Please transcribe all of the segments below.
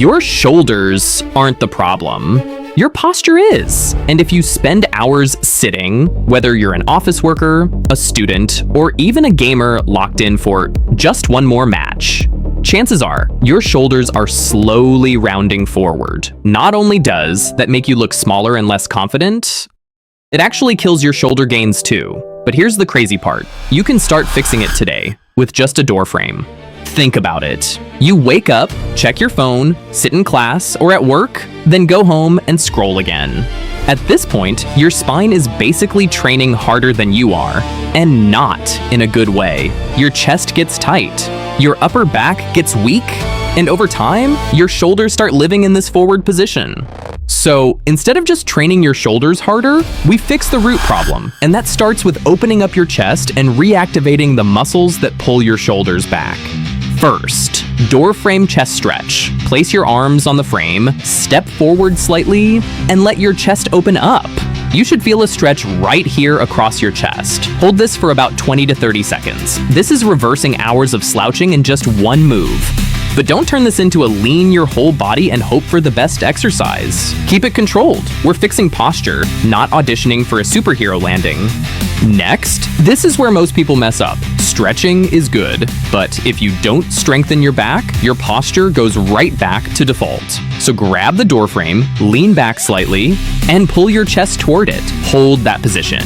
Your shoulders aren't the problem. Your posture is. And if you spend hours sitting, whether you're an office worker, a student, or even a gamer locked in for just one more match, chances are your shoulders are slowly rounding forward. Not only does that make you look smaller and less confident, it actually kills your shoulder gains too. But here's the crazy part. You can start fixing it today with just a door frame. Think about it. You wake up, check your phone, sit in class or at work, then go home and scroll again. At this point, your spine is basically training harder than you are, and not in a good way. Your chest gets tight, your upper back gets weak, and over time, your shoulders start living in this forward position. So instead of just training your shoulders harder, we fix the root problem, and that starts with opening up your chest and reactivating the muscles that pull your shoulders back. First, door frame chest stretch. Place your arms on the frame, step forward slightly, and let your chest open up. You should feel a stretch right here across your chest. Hold this for about 20 to 30 seconds. This is reversing hours of slouching in just one move. But don't turn this into a lean your whole body and hope for the best exercise. Keep it controlled. We're fixing posture, not auditioning for a superhero landing. Next, this is where most people mess up. Stretching is good, but if you don't strengthen your back, your posture goes right back to default. So grab the door frame, lean back slightly, and pull your chest toward it. Hold that position.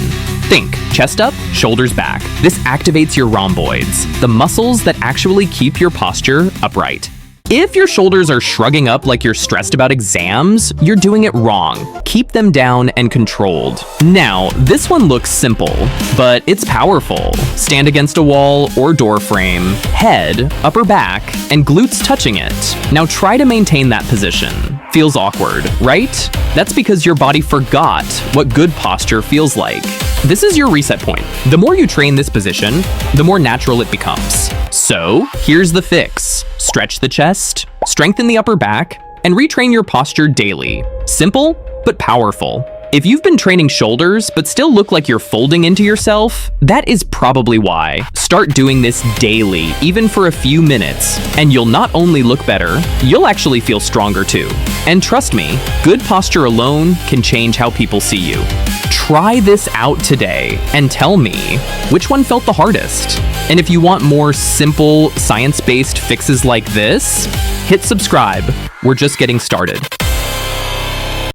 Think, chest up, shoulders back. This activates your rhomboids, the muscles that actually keep your posture upright. If your shoulders are shrugging up like you're stressed about exams, you're doing it wrong. Keep them down and controlled. Now, this one looks simple, but it's powerful. Stand against a wall or door frame, head, upper back, and glutes touching it. Now try to maintain that position. Feels awkward, right? That's because your body forgot what good posture feels like. This is your reset point. The more you train this position, the more natural it becomes. So, here's the fix. Stretch the chest, strengthen the upper back, and retrain your posture daily. Simple, but powerful. If you've been training shoulders but still look like you're folding into yourself, that is probably why. Start doing this daily, even for a few minutes, and you'll not only look better, you'll actually feel stronger too. And trust me, good posture alone can change how people see you. Try this out today and tell me which one felt the hardest. And if you want more simple, science-based fixes like this, hit subscribe. We're just getting started.